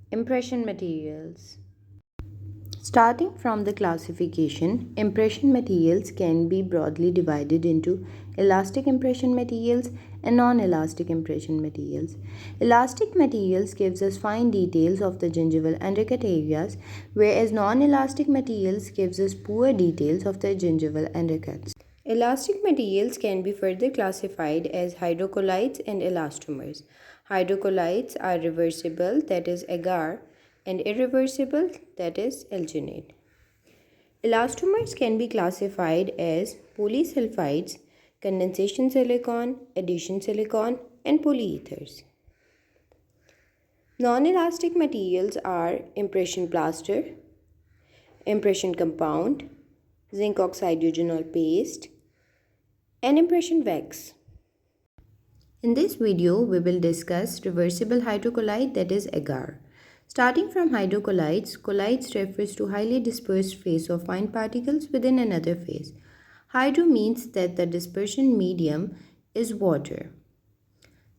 Impression materials. Starting from the classification, impression materials can be broadly divided into elastic impression materials and non-elastic impression materials. Elastic materials gives us fine details of the gingival undercut areas, whereas non-elastic materials gives us poor details of the gingival undercuts. Elastic materials can be further classified as hydrocolloids and elastomers. Hydrocolloids are reversible, that is agar, and irreversible, that is alginate. Elastomers can be classified as polysulfides, condensation silicon, addition silicon, and polyethers. Non-elastic materials are impression plaster, impression compound, zinc oxide eugenol paste, and impression wax. In this video, we will discuss reversible hydrocolloid, that is agar. Starting from hydrocolloids, colloids refers to highly dispersed phase of fine particles within another phase. Hydro means that the dispersion medium is water.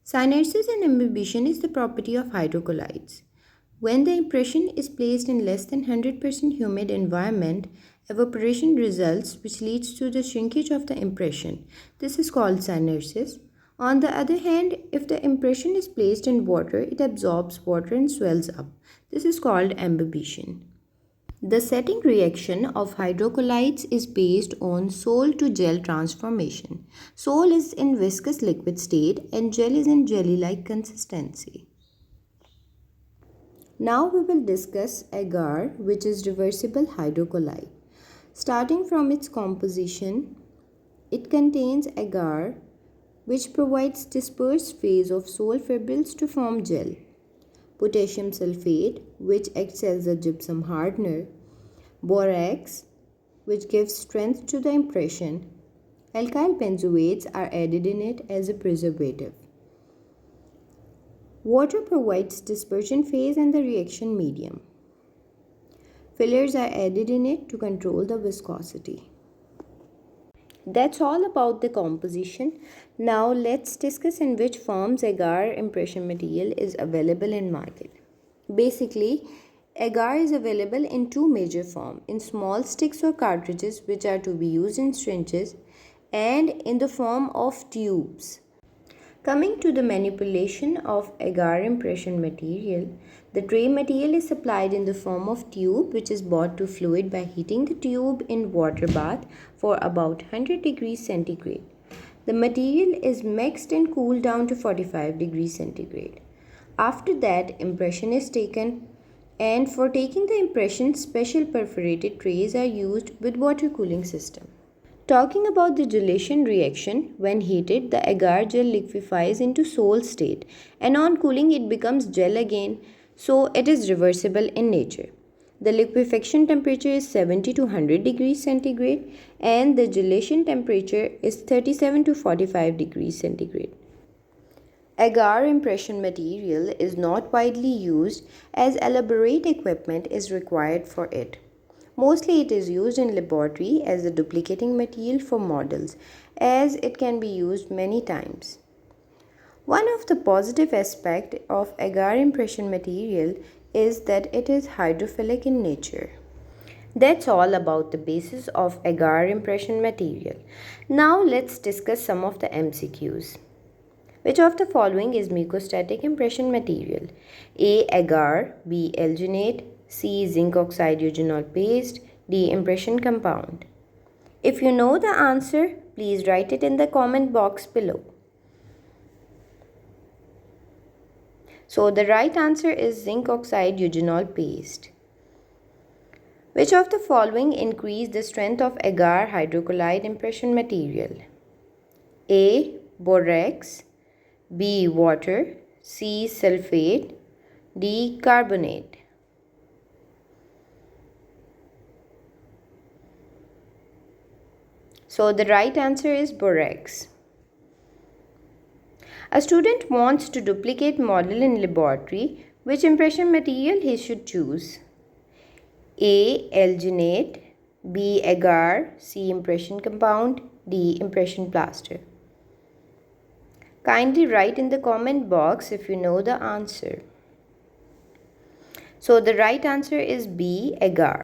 Synersis and imbibition is the property of hydrocolloids. When the impression is placed in less than 100% humid environment, evaporation results which leads to the shrinkage of the impression. This is called synersis. On the other hand, if the impression is placed in water, it absorbs water and swells up. This is called imbibition. The setting reaction of hydrocolloids is based on sol to gel transformation. Sol is in viscous liquid state and gel is in jelly-like consistency. Now we will discuss agar, which is reversible hydrocolloid. Starting from its composition, it contains agar, which provides dispersed phase of sol fibrils to form gel, potassium sulfate, which acts as a gypsum hardener, borax, which gives strength to the impression. Alkyl benzoates are added in it as a preservative. Water provides dispersion phase and the reaction medium. Fillers are added in it to control the viscosity. That's all about the composition. Now let's discuss in which forms agar impression material is available in market. Basically, agar is available in two major forms, in small sticks or cartridges which are to be used in syringes, and in the form of tubes. Coming to the manipulation of agar impression material, the tray material is supplied in the form of tube which is brought to fluid by heating the tube in water bath for about 100 degrees centigrade. The material is mixed and cooled down to 45 degrees centigrade. After that, impression is taken, and for taking the impression, special perforated trays are used with water cooling system. Talking about the gelation reaction, when heated, the agar gel liquefies into sol state, and on cooling it becomes gel again, so it is reversible in nature. The liquefaction temperature is 70 to 100 degrees centigrade and the gelation temperature is 37 to 45 degrees centigrade. Agar impression material is not widely used as elaborate equipment is required for it. Mostly it is used in laboratory as a duplicating material for models, as it can be used many times. One of the positive aspects of agar impression material is that it is hydrophilic in nature. That's all about the basis of agar impression material. Now let's discuss some of the MCQs. Which of the following is mucostatic impression material? A. Agar, B. alginate, C. Zinc oxide eugenol paste, D. Impression compound. If you know the answer, please write it in the comment box below. So the right answer is zinc oxide eugenol paste. Which of the following increase the strength of agar hydrocolloid impression material? A. Borax, B. Water, C. Sulfate, D. Carbonate. So the right answer is borax. A student wants to duplicate model in laboratory. Which impression material he should choose? A. Alginate, B. Agar, C. Impression compound, D. Impression plaster. Kindly write in the comment box if you know the answer. So the right answer is B, agar.